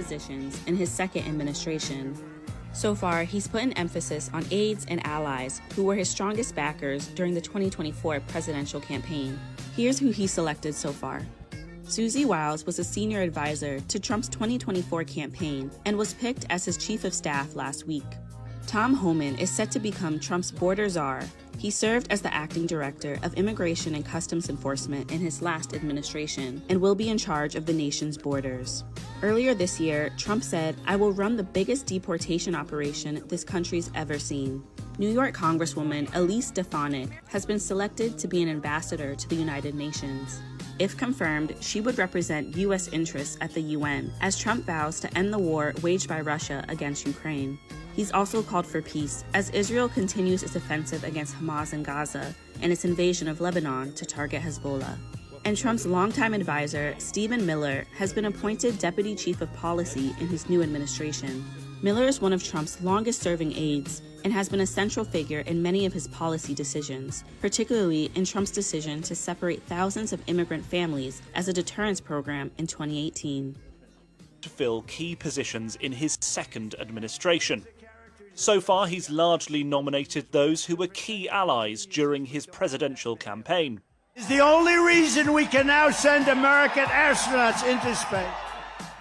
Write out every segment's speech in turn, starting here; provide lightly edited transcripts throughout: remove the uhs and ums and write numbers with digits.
positions in his second administration. So far, he's put an emphasis on aides and allies who were his strongest backers during the 2024 presidential campaign. Here's who he selected so far. Susie Wiles was a senior advisor to Trump's 2024 campaign and was picked as his chief of staff last week. Tom Homan is set to become Trump's border czar. He served as the acting director of Immigration and Customs Enforcement in his last administration and will be in charge of the nation's borders. Earlier this year, Trump said, "I will run the biggest deportation operation this country's ever seen." New York Congresswoman Elise Stefanik has been selected to be an ambassador to the United Nations. If confirmed, she would represent U.S. interests at the UN as Trump vows to end the war waged by Russia against Ukraine. He's also called for peace as Israel continues its offensive against Hamas in Gaza and its invasion of Lebanon to target Hezbollah. And Trump's longtime advisor, Stephen Miller, has been appointed Deputy Chief of Policy in his new administration. Miller is one of Trump's longest-serving aides and has been a central figure in many of his policy decisions, particularly in Trump's decision to separate thousands of immigrant families as a deterrence program in 2018. To fill key positions in his second administration. So far, he's largely nominated those who were key allies during his presidential campaign. It's the only reason we can now send American astronauts into space.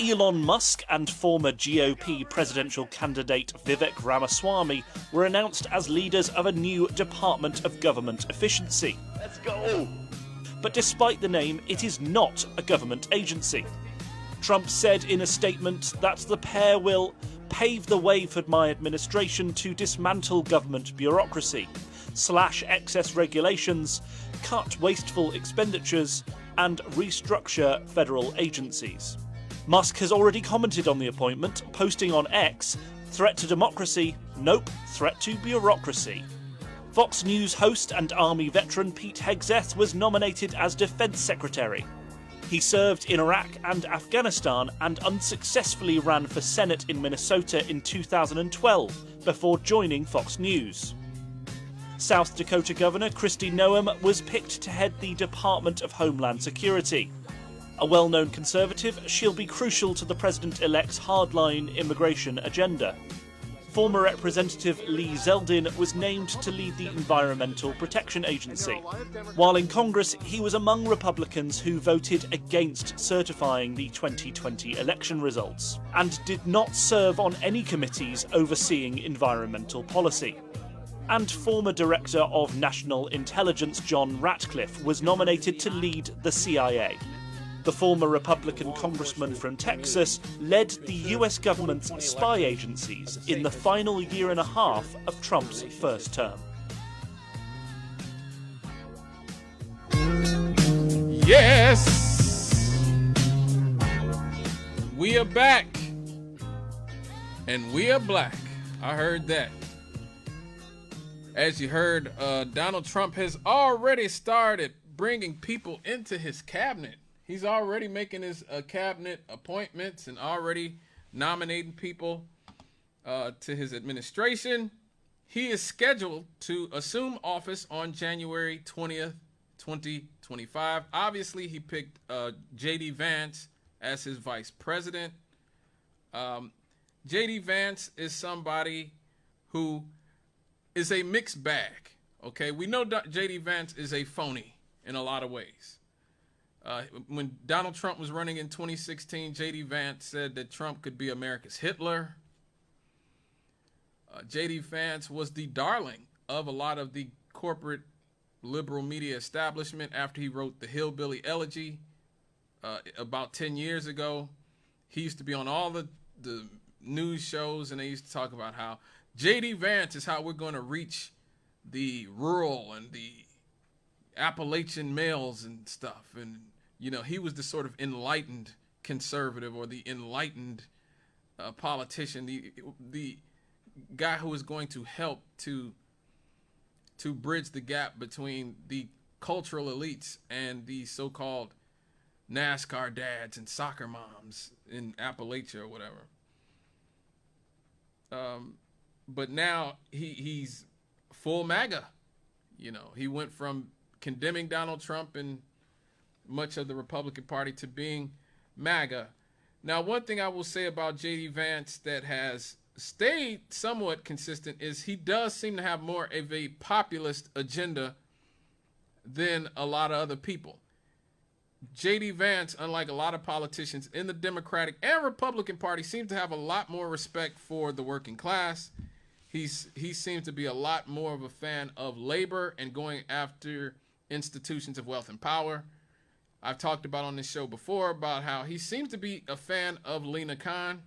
Elon Musk and former GOP presidential candidate Vivek Ramaswamy were announced as leaders of a new Department of Government Efficiency. Let's go! But despite the name, it is not a government agency. Trump said in a statement that the pair will pave the way for my administration to dismantle government bureaucracy, slash excess regulations, cut wasteful expenditures, and restructure federal agencies. Musk has already commented on the appointment, posting on X, "Threat to democracy? Nope, threat to bureaucracy." Fox News host and Army veteran Pete Hegseth was nominated as Defense Secretary. He served in Iraq and Afghanistan and unsuccessfully ran for Senate in Minnesota in 2012 before joining Fox News. South Dakota Governor Kristi Noem was picked to head the Department of Homeland Security. A well-known conservative, she'll be crucial to the president-elect's hardline immigration agenda. Former Representative Lee Zeldin was named to lead the Environmental Protection Agency. While in Congress, he was among Republicans who voted against certifying the 2020 election results and did not serve on any committees overseeing environmental policy. And former Director of National Intelligence John Ratcliffe was nominated to lead the CIA. The former Republican congressman from Texas led the US government's spy agencies in the final year and a half of Trump's first term. Yes! We are back. And we are black. I heard that. As you heard, Donald Trump has already started bringing people into his cabinet. He's already making his cabinet appointments and already nominating people to his administration. He is scheduled to assume office on January 20th, 2025. Obviously, he picked J.D. Vance as his vice president. J.D. Vance is somebody who is a mixed bag, okay? We know J.D. Vance is a phony in a lot of ways. When Donald Trump was running in 2016, J.D. Vance said that Trump could be America's Hitler. J.D. Vance was the darling of a lot of the corporate liberal media establishment after he wrote the Hillbilly Elegy about 10 years ago. He used to be on all the news shows, and they used to talk about how J.D. Vance is how we're going to reach the rural and the Appalachian males and stuff. And you know, he was the sort of enlightened conservative or the enlightened politician, the guy who was going to help to bridge the gap between the cultural elites and the so-called NASCAR dads and soccer moms in Appalachia or whatever. But now he's full MAGA. You know, he went from condemning Donald Trump and much of the Republican Party to being MAGA. Now, one thing I will say about J.D. Vance that has stayed somewhat consistent is he does seem to have more of a populist agenda than a lot of other people. J.D. Vance, unlike a lot of politicians in the Democratic and Republican Party, seems to have a lot more respect for the working class. He seems to be a lot more of a fan of labor and going after institutions of wealth and power. I've talked about on this show before about how he seems to be a fan of Lena Khan,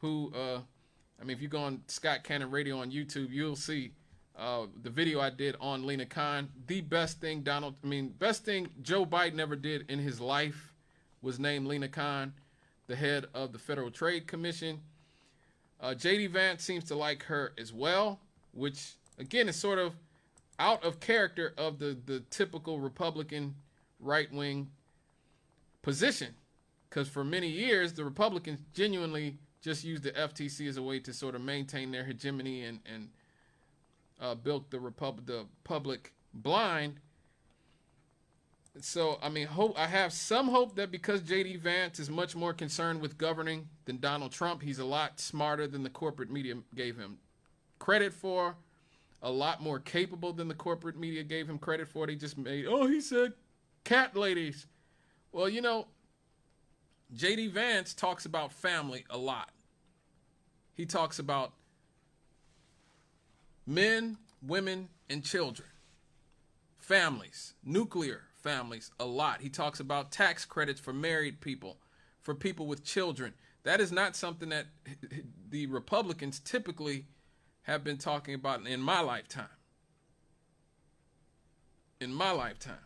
who, if you go on Scott Cannon Radio on YouTube, you'll see the video I did on Lena Khan. The best thing Joe Biden ever did in his life was name Lena Khan the head of the Federal Trade Commission. J.D. Vance seems to like her as well, which again is sort of out of character of the typical Republican right-wing position, because for many years the Republicans genuinely just used the FTC as a way to sort of maintain their hegemony and built the public blind. So I have some hope that because J.D. Vance is much more concerned with governing than Donald Trump, he's a lot smarter than the corporate media gave him credit for, a lot more capable than the corporate media gave him credit for. They just he said cat ladies. Well, J.D. Vance talks about family a lot. He talks about men, women, and children. Families, nuclear families, a lot. He talks about tax credits for married people, for people with children. That is not something that the Republicans typically have been talking about in my lifetime. In my lifetime.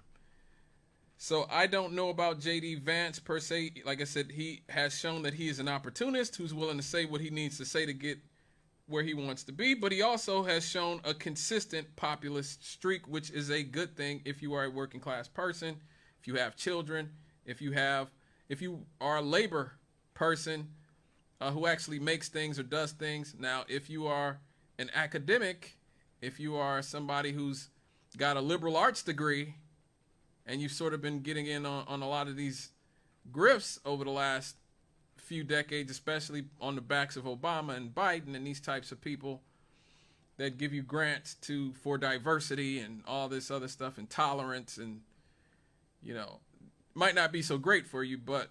So I don't know about J.D. Vance per se. Like I said, he has shown that he is an opportunist who's willing to say what he needs to say to get where he wants to be, but he also has shown a consistent populist streak, which is a good thing if you are a working class person, if you have children, if you are a labor person who actually makes things or does things. Now, if you are an academic, if you are somebody who's got a liberal arts degree and you've sort of been getting in on a lot of these grifts over the last few decades, especially on the backs of Obama and Biden and these types of people that give you grants for diversity and all this other stuff and tolerance, and might not be so great for you, but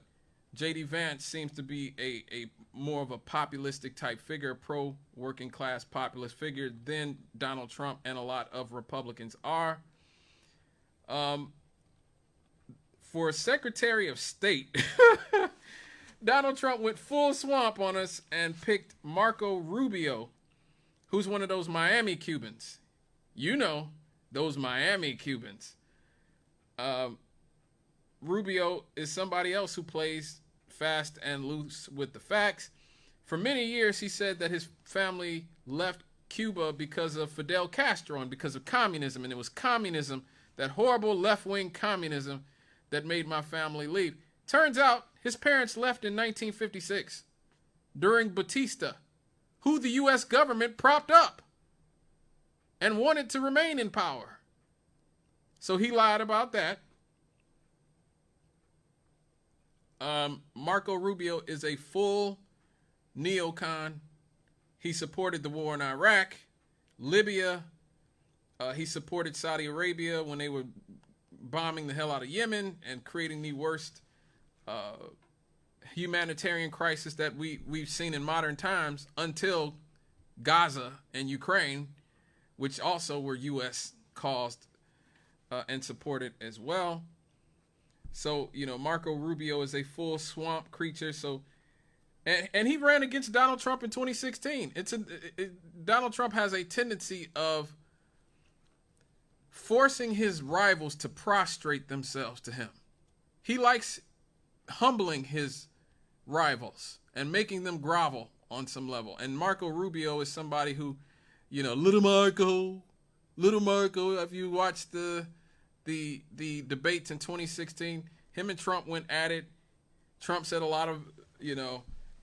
J.D. Vance seems to be a more of a populistic type figure, pro working class populist figure than Donald Trump and a lot of Republicans are. For Secretary of State, Donald Trump went full swamp on us and picked Marco Rubio, who's one of those Miami Cubans. Those Miami Cubans. Rubio is somebody else who plays fast and loose with the facts. For many years, he said that his family left Cuba because of Fidel Castro and because of communism, and it was communism, that horrible left-wing communism, that made my family leave. Turns out his parents left in 1956 during Batista, who the U.S. government propped up and wanted to remain in power. So he lied about that. Marco Rubio is a full neocon. He supported the war in Iraq, Libya. He supported Saudi Arabia when they were bombing the hell out of Yemen and creating the worst humanitarian crisis that we've seen in modern times until Gaza and Ukraine, which also were U.S. caused and supported as well. So, Marco Rubio is a full swamp creature. So, and he ran against Donald Trump in 2016. Donald Trump has a tendency of forcing his rivals to prostrate themselves to him. He likes humbling his rivals and making them grovel on some level. And Marco Rubio is somebody who, little Marco, if you watch the debates in 2016, him and Trump went at it. Trump said a lot of,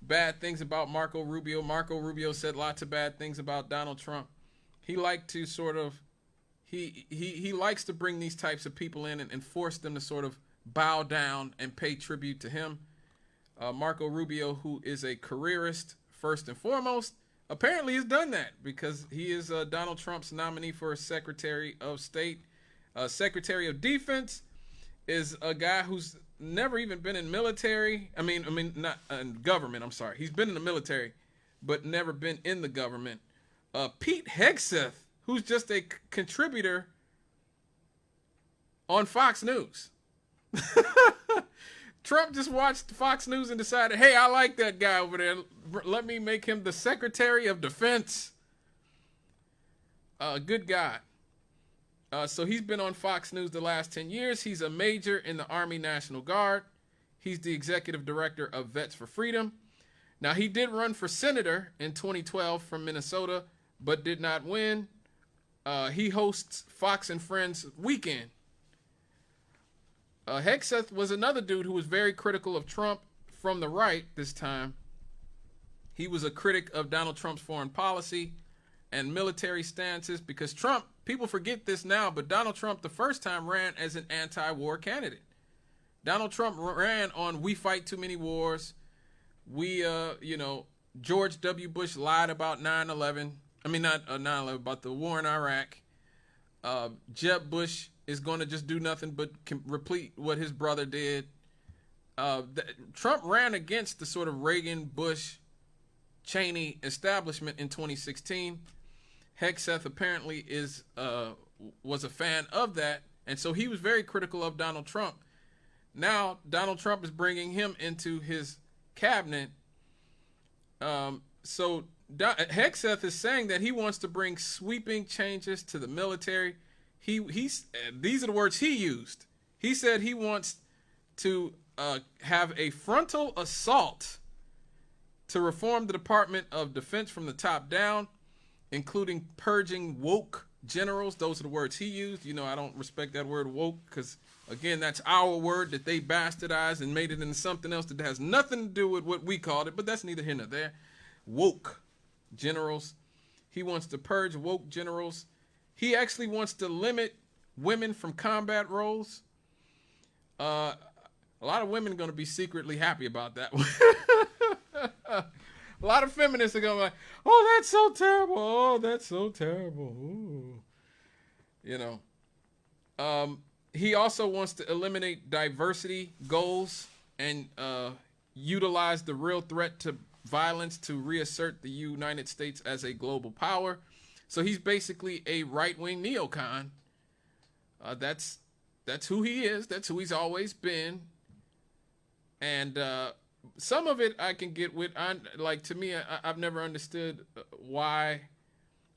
bad things about Marco Rubio. Marco Rubio said lots of bad things about Donald Trump. He liked to sort of, he likes to bring these types of people in and force them to sort of bow down and pay tribute to him. Marco Rubio, who is a careerist first and foremost, apparently has done that because he is Donald Trump's nominee for Secretary of State. Secretary of Defense is a guy who's never even been in military. I mean, not in government. I'm sorry. He's been in the military, but never been in the government. Pete Hegseth, who's just a contributor on Fox News. Trump just watched Fox News and decided, hey, I like that guy over there. Let me make him the Secretary of Defense. Good guy. So he's been on Fox News the last 10 years. He's a major in the Army National Guard. He's the executive director of Vets for Freedom. Now, he did run for senator in 2012 from Minnesota, but did not win. He hosts Fox and Friends Weekend. Hegseth was another dude who was very critical of Trump from the right this time. He was a critic of Donald Trump's foreign policy and military stances because Trump, people forget this now, but Donald Trump the first time ran as an anti-war candidate. Donald Trump ran on we fight too many wars. George W. Bush lied about 9/11. I mean, not 9/11, about the war in Iraq. Jeb Bush is going to just do nothing but repeat what his brother did. Trump ran against the sort of Reagan, Bush, Cheney establishment in 2016. Hegseth apparently was a fan of that, and so he was very critical of Donald Trump. Now, Donald Trump is bringing him into his cabinet. So Hegseth is saying that he wants to bring sweeping changes to the military. These are the words he used. He said he wants to have a frontal assault to reform the Department of Defense from the top down, including purging woke generals. Those are the words he used. You know, I don't respect that word woke because, again, that's our word that they bastardized and made it into something else that has nothing to do with what we called it, but that's neither here nor there. Woke generals. He wants to purge woke generals. He actually wants to limit women from combat roles. A lot of women are going to be secretly happy about that one. A lot of feminists are going to be like, oh, that's so terrible. Oh, that's so terrible. Ooh. You know. He also wants to eliminate diversity goals and utilize the real threat to violence to reassert the United States as a global power. So he's basically a right-wing neocon. That's who he is. That's who he's always been. And some of it I can get with. To me, I've never understood why.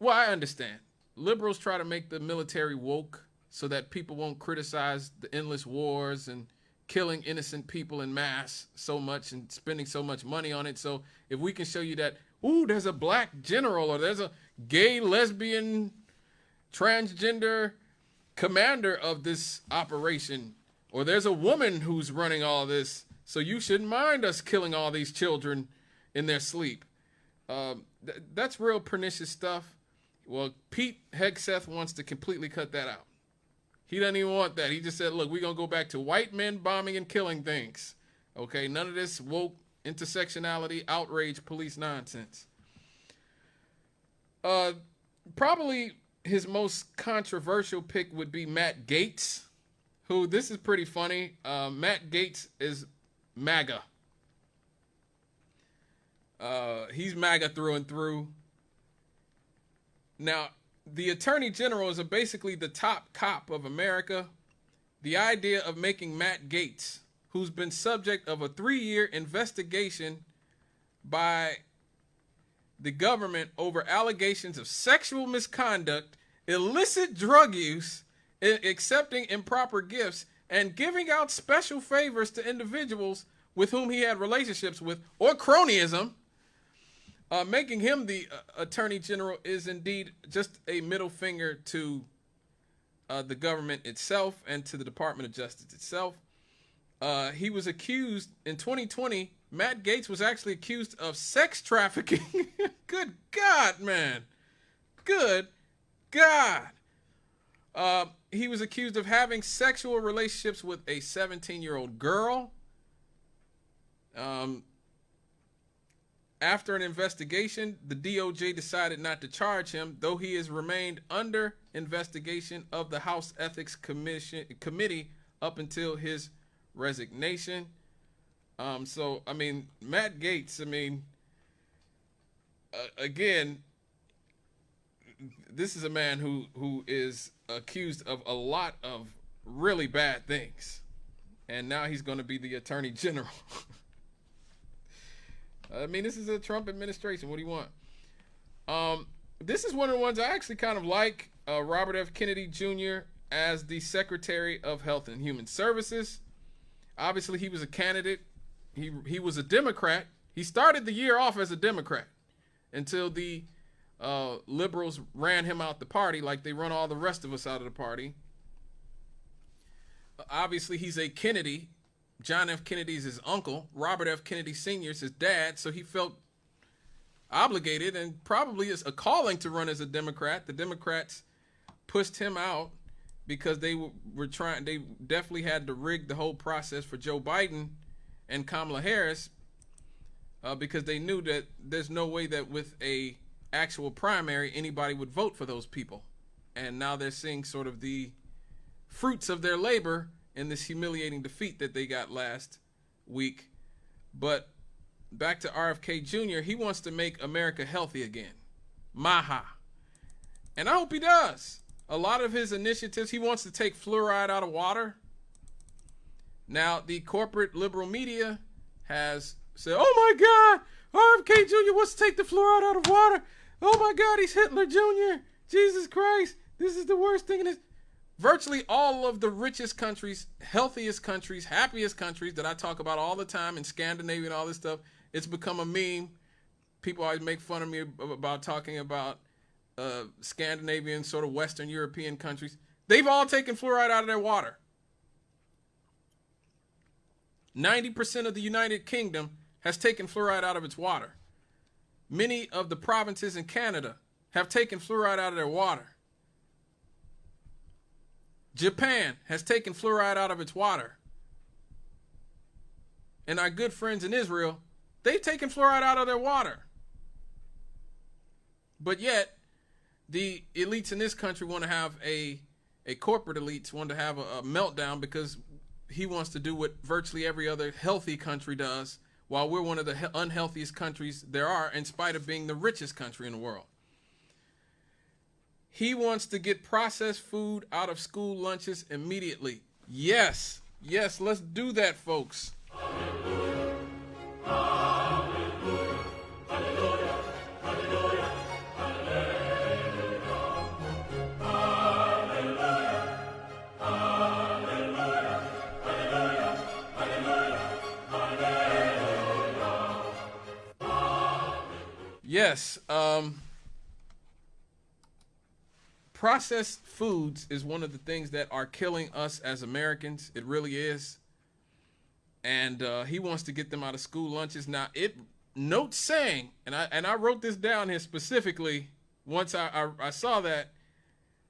Well, I understand. Liberals try to make the military woke so that people won't criticize the endless wars and killing innocent people in mass so much and spending so much money on it. So if we can show you that, ooh, there's a black general or there's a gay, lesbian, transgender commander of this operation, or there's a woman who's running all this, so you shouldn't mind us killing all these children in their sleep. That's real pernicious stuff. Well, Pete Hegseth wants to completely cut that out. He doesn't even want that. He just said, look, we're going to go back to white men bombing and killing things. Okay, none of this woke intersectionality, outrage, police nonsense. Probably his most controversial pick would be Matt Gaetz, who, this is pretty funny. Matt Gaetz is MAGA. He's MAGA through and through. Now, the Attorney General is basically the top cop of America. The idea of making Matt Gaetz, who's been subject of a 3-year investigation by the government over allegations of sexual misconduct, illicit drug use, accepting improper gifts, and giving out special favors to individuals with whom he had relationships with, or cronyism, making him the Attorney General is indeed just a middle finger to the government itself and to the Department of Justice itself. He was accused in 2020. Matt Gaetz was actually accused of sex trafficking. Good God, man. Good God. He was accused of having sexual relationships with a 17-year-old girl. After an investigation, the DOJ decided not to charge him, though he has remained under investigation of the House Ethics Committee up until his resignation. So, I mean, Matt Gaetz, I mean, again, this is a man who is accused of a lot of really bad things. And now he's going to be the Attorney General. I mean, this is a Trump administration. What do you want? This is one of the ones I actually kind of like. Robert F. Kennedy Jr. as the Secretary of Health and Human Services. Obviously, he was a candidate. He was a Democrat. He started the year off as a Democrat until the liberals ran him out the party like they run all the rest of us out of the party. Obviously, he's a Kennedy. John F. Kennedy's his uncle. Robert F. Kennedy Sr. is his dad. So he felt obligated and probably is a calling to run as a Democrat. The Democrats pushed him out because they definitely had to rig the whole process for Joe Biden and Kamala Harris because they knew that there's no way that with a actual primary anybody would vote for those people. And now they're seeing sort of the fruits of their labor in this humiliating defeat that they got last week. But back to RFK Jr., he wants to make America healthy again. Maha. And I hope he does. A lot of his initiatives, he wants to take fluoride out of water. Now, the corporate liberal media has said, oh my God, RFK Jr. wants to take the fluoride out of water. Oh my God, he's Hitler Jr. Jesus Christ, this is the worst thing in this. Virtually all of the richest countries, healthiest countries, happiest countries that I talk about all the time in Scandinavia and all this stuff, it's become a meme. People always make fun of me about talking about Scandinavian, sort of Western European countries. They've all taken fluoride out of their water. 90% of the United Kingdom has taken fluoride out of its water. Many of the provinces in Canada have taken fluoride out of their water. Japan has taken fluoride out of its water. And our good friends in Israel, they've taken fluoride out of their water. But yet, the elites in this country want to have a corporate elites want to have a meltdown because he wants to do what virtually every other healthy country does, while we're one of the unhealthiest countries there are, in spite of being the richest country in the world. He wants to get processed food out of school lunches immediately. Yes, let's do that, folks. Hallelujah. Hallelujah. Hallelujah. Hallelujah. Hallelujah. Hallelujah. Hallelujah. Hallelujah. Hallelujah. Yes, processed foods is one of the things that are killing us as Americans. It really is. And he wants to get them out of school lunches. Now, it notes saying, and I wrote this down here specifically once I saw that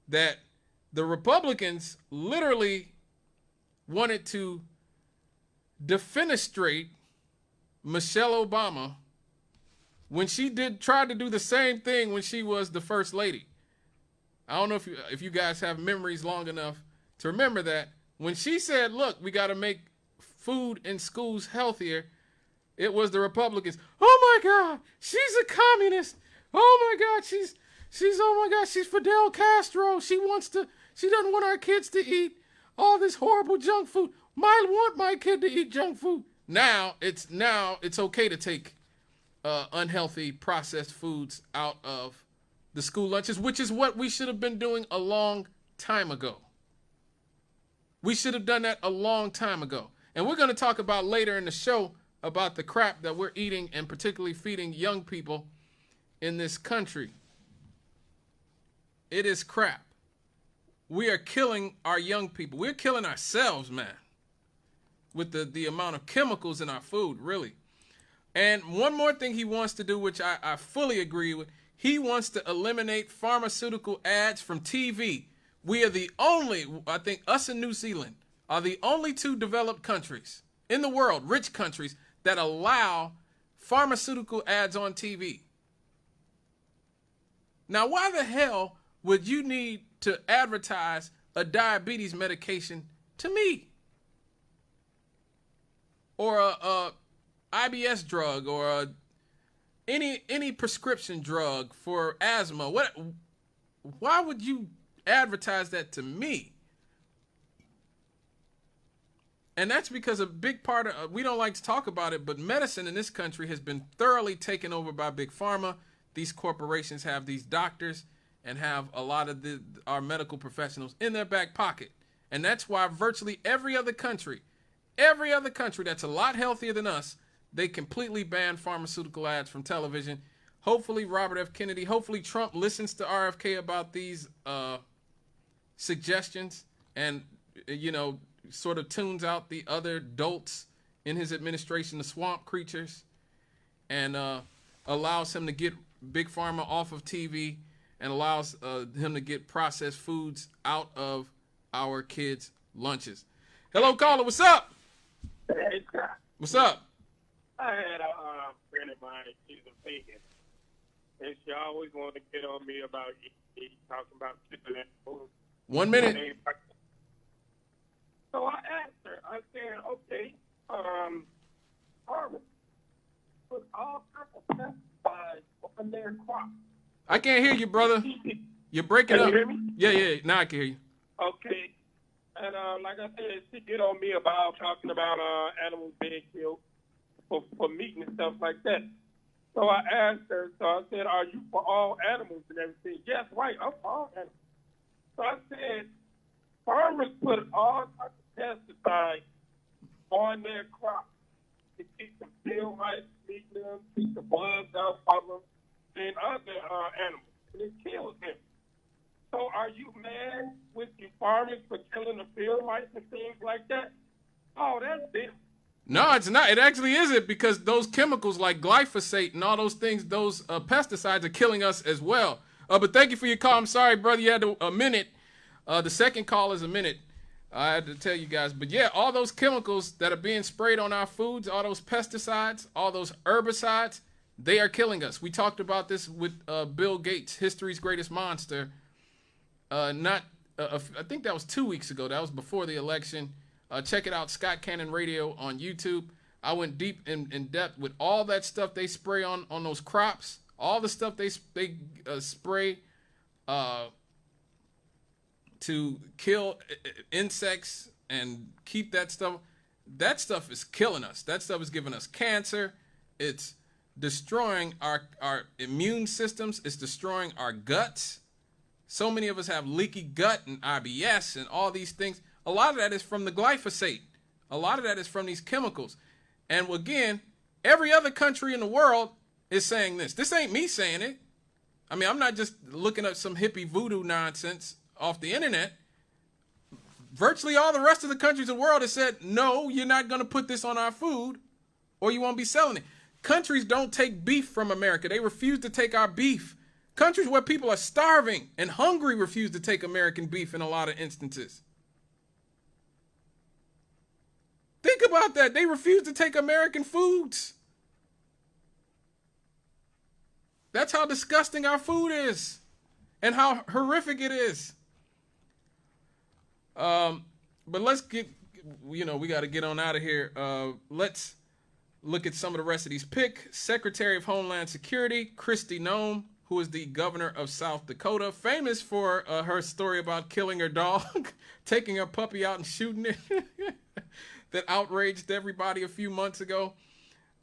the Republicans literally wanted to defenestrate Michelle Obama when she tried to do the same thing when she was the first lady. I don't know if you guys have memories long enough to remember that when she said, look, we got to make food in schools healthier, it was the Republicans. Oh my God, she's a communist. Oh my God, she's Fidel Castro. She doesn't want our kids to eat all this horrible junk food. I want my kid to eat junk food. Now it's okay to take unhealthy processed foods out of the school lunches, which is what we should have been doing a long time ago. We should have done that a long time ago. And we're going to talk about later in the show about the crap that we're eating and particularly feeding young people in this country. It is crap. We are killing our young people. We're killing ourselves, man, with the amount of chemicals in our food, really. And one more thing he wants to do, which I fully agree with, he wants to eliminate pharmaceutical ads from TV. We are the only, I think us and New Zealand are the only two developed countries in the world, rich countries, that allow pharmaceutical ads on TV. Now, why the hell would you need to advertise a diabetes medication to me? Or a IBS drug, or any prescription drug for asthma? Why would you advertise that to me? And that's because a big part of, we don't like to talk about it, but medicine in this country has been thoroughly taken over by Big Pharma. These corporations have these doctors and have a lot of our medical professionals in their back pocket. And that's why virtually every other country that's a lot healthier than us, they completely ban pharmaceutical ads from television. Hopefully Robert F. Kennedy, hopefully Trump listens to RFK about these suggestions and, sort of tunes out the other dolts in his administration, the swamp creatures, and allows him to get Big Pharma off of TV and allows him to get processed foods out of our kids' lunches. Hello, caller. What's up? Hey, Scott. What's up? I had a friend of mine. She's a vegan, and she always wanted to get on me about talking about killing food. 1 minute. So I asked her. I said, "Okay, farmers put all kinds of pesticides on their crops." I can't hear you, brother. You're breaking Can up. you hear me? Yeah. Now I can hear you. Okay. And like I said, she get on me about talking about animals being killed for meat and stuff like that. So I asked her, I said, "Are you for all animals and everything?" "Yes, right, I'm for all animals." So I said, farmers put all types of pesticides on their crops to keep the field mites, keep the bugs out of them, and other animals. And it kills them. So are you mad with your farmers for killing the field mice and things like that? Oh, that's different. No, it's not. It actually isn't, because those chemicals like glyphosate and all those things, those pesticides are killing us as well. But thank you for your call. I'm sorry, brother, you had a minute. The second call is a minute. I had to tell you guys. But yeah, all those chemicals that are being sprayed on our foods, all those pesticides, all those herbicides, they are killing us. We talked about this with Bill Gates, history's greatest monster. I think that was 2 weeks ago. That was before the election. Check it out, Scott Cannon Radio on YouTube. I went deep in depth with all that stuff they spray on those crops, all the stuff they spray to kill insects and keep that stuff. That stuff is killing us. That stuff is giving us cancer. It's destroying our immune systems. It's destroying our guts. So many of us have leaky gut and IBS and all these things. A lot of that is from the glyphosate. A lot of that is from these chemicals. And again, every other country in the world is saying this. This ain't me saying it. I mean, I'm not just looking up some hippie voodoo nonsense off the internet. Virtually all the rest of the countries of the world have said, no, you're not going to put this on our food or you won't be selling it. Countries don't take beef from America. They refuse to take our beef. Countries where people are starving and hungry refuse to take American beef in a lot of instances. Think about that. They refuse to take American foods. That's how disgusting our food is and how horrific it is. But let's get, we got to get on out of here. Let's look at some of the rest of these picks. Secretary of Homeland Security, Kristi Noem, who is the governor of South Dakota, famous for her story about killing her dog, taking her puppy out and shooting it, that outraged everybody a few months ago.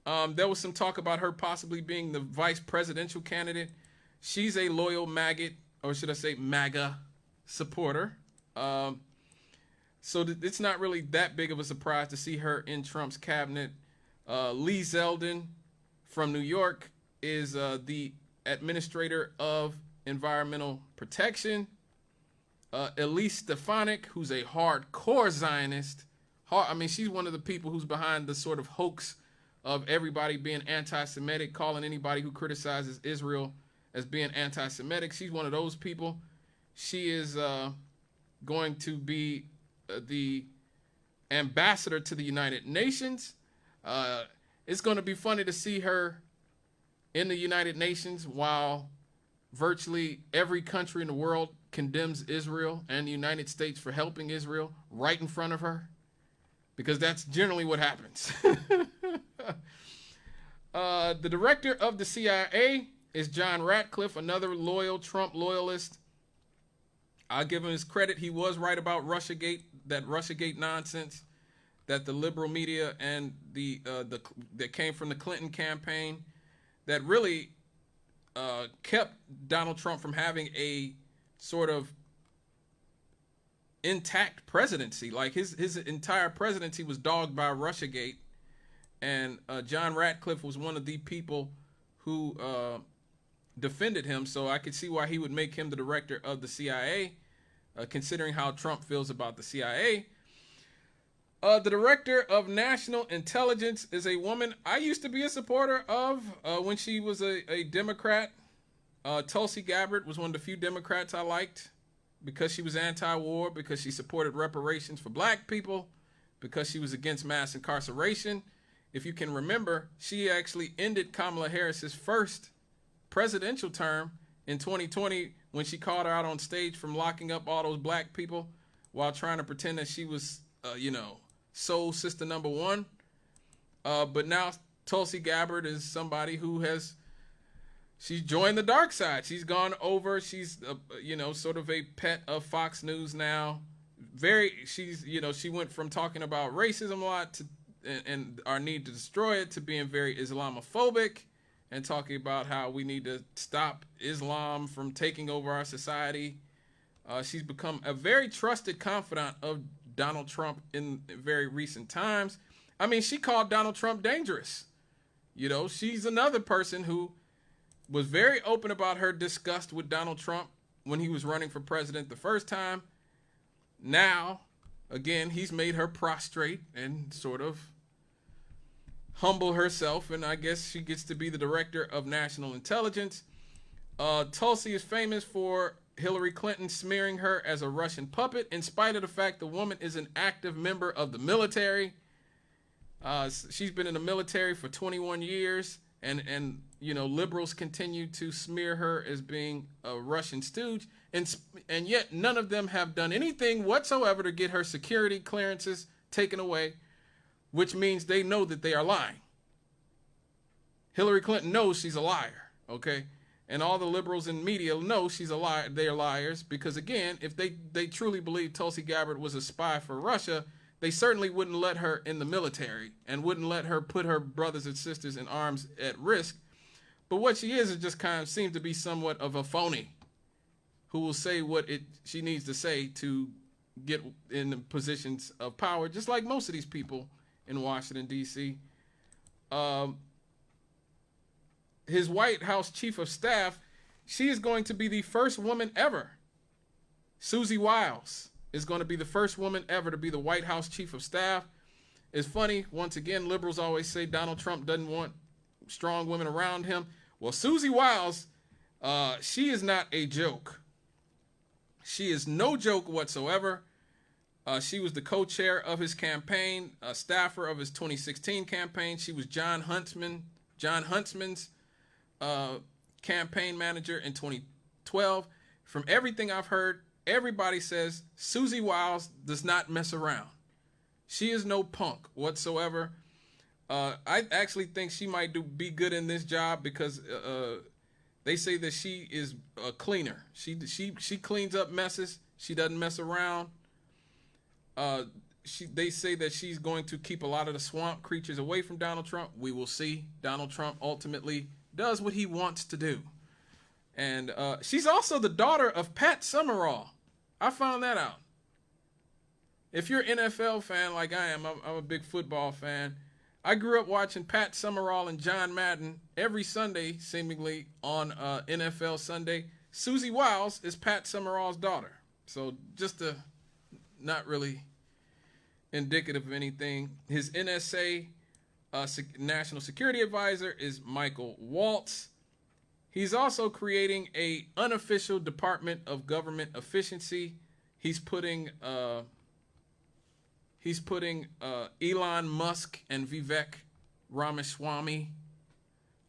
There was some talk about her possibly being the vice presidential candidate. She's a loyal maggot, or should I say MAGA supporter. So it's not really that big of a surprise to see her in Trump's cabinet. Lee Zeldin from New York is the administrator of environmental protection. Elise Stefanik, who's a hardcore Zionist. She's one of the people who's behind the sort of hoax of everybody being anti-Semitic, calling anybody who criticizes Israel as being anti-Semitic. She's one of those people. She is going to be the ambassador to the United Nations. it's going to be funny to see her in the United Nations while virtually every country in the world condemns Israel and the United States for helping Israel right in front of her, because that's generally what happens. The director of the CIA is John Ratcliffe, another loyal Trump loyalist. I'll give him his credit. He was right about Russiagate, that Russiagate nonsense that the liberal media and that came from the Clinton campaign that really kept Donald Trump from having a sort of intact presidency. Like his entire presidency was dogged by Russiagate, and John Ratcliffe was one of the people who defended him. So I could see why he would make him the director of the CIA, considering how Trump feels about the CIA. The director of national intelligence is a woman I used to be a supporter of when she was a Democrat. Tulsi Gabbard was one of the few Democrats I liked because she was anti-war, because she supported reparations for black people, because she was against mass incarceration. If you can remember, she actually ended Kamala Harris's first presidential term in 2020 when she called her out on stage from locking up all those black people while trying to pretend that she was, soul sister number one. But now Tulsi Gabbard is somebody who she's joined the dark side. She's gone over. She's, sort of a pet of Fox News now. She went from talking about racism a lot and our need to destroy it to being very Islamophobic and talking about how we need to stop Islam from taking over our society. She's become a very trusted confidant of Donald Trump in very recent times. I mean, she called Donald Trump dangerous. She's another person who was very open about her disgust with Donald Trump when he was running for president the first time. Now, again, he's made her prostrate and sort of humble herself, and I guess she gets to be the director of national intelligence. Tulsi is famous for Hillary Clinton smearing her as a Russian puppet, in spite of the fact the woman is an active member of the military. She's been in the military for 21 years, and liberals continue to smear her as being a Russian stooge, and yet none of them have done anything whatsoever to get her security clearances taken away, which means they know that they are lying. Hillary Clinton knows she's a liar, okay? And all the liberals in media know she's a liar. They are liars because, again, if they truly believe Tulsi Gabbard was a spy for Russia, they certainly wouldn't let her in the military and wouldn't let her put her brothers and sisters in arms at risk. But what she is just kind of seems to be somewhat of a phony who will say what she needs to say to get in the positions of power, just like most of these people in Washington, D.C. His White House chief of staff, she is going to be the first woman ever. Susie Wiles is going to be the first woman ever to be the White House chief of staff. It's funny, once again, liberals always say Donald Trump doesn't want strong women around him. Well, Susie Wiles, she is not a joke. She is no joke whatsoever. She was the co-chair of his campaign, a staffer of his 2016 campaign. She was John Huntsman's campaign manager in 2012. From everything I've heard, everybody says Susie Wiles does not mess around. She is no punk whatsoever. I actually think she might be good in this job because they say that she is a cleaner. She cleans up messes. She doesn't mess around. They say that she's going to keep a lot of the swamp creatures away from Donald Trump. We will see. Donald Trump ultimately does what he wants to do. And she's also the daughter of Pat Summerall. I found that out. If you're an NFL fan like I am, I'm a big football fan. I grew up watching Pat Summerall and John Madden every Sunday, seemingly on NFL Sunday. Susie Wiles is Pat Summerall's daughter. So just not really indicative of anything. His NSA, National Security Advisor, is Michael Waltz. He's also creating a unofficial Department of Government Efficiency. He's putting Elon Musk and Vivek Ramaswamy,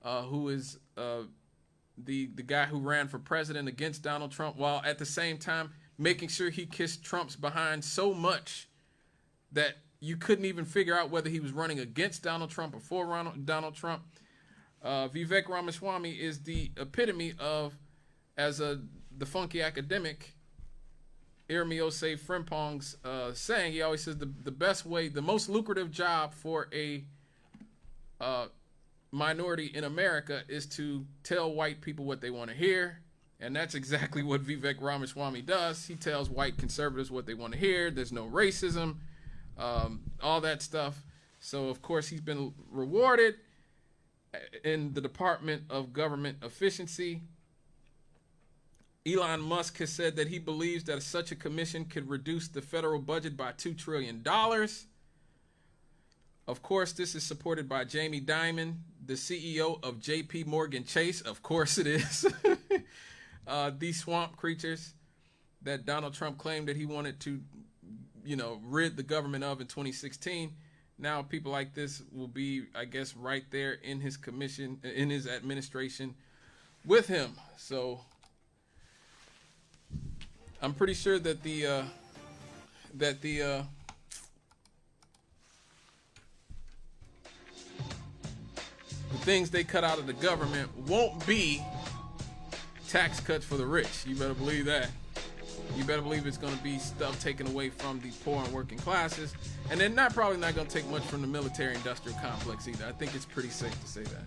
who is the guy who ran for president against Donald Trump, while at the same time making sure he kissed Trump's behind so much that you couldn't even figure out whether he was running against Donald Trump or for Donald Trump. Vivek Ramaswamy is the epitome of, as the funky academic Irmiose Frimpong's saying. He always says the best way, the most lucrative job for a minority in America is to tell white people what they want to hear. And that's exactly what Vivek Ramaswamy does. He tells white conservatives what they want to hear. There's no racism, all that stuff. So, of course, he's been rewarded in the Department of Government Efficiency. Elon Musk has said that he believes that such a commission could reduce the federal budget by $2 trillion. Of course, this is supported by Jamie Dimon, the CEO of JP Morgan Chase. Of course it is. These swamp creatures that Donald Trump claimed that he wanted to, rid the government of in 2016. Now people like this will be, I guess, right there in his commission, in his administration with him. So I'm pretty sure that the things they cut out of the government won't be tax cuts for the rich. You better believe that. You better believe it's going to be stuff taken away from the poor and working classes. And they're probably not going to take much from the military-industrial complex either. I think it's pretty safe to say that.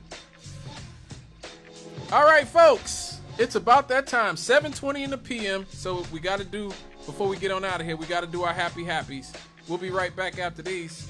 All right, folks. It's about that time, 7:20 in the p.m. So we got to do, before we get on out of here, we got to do our happy happies. We'll be right back after these.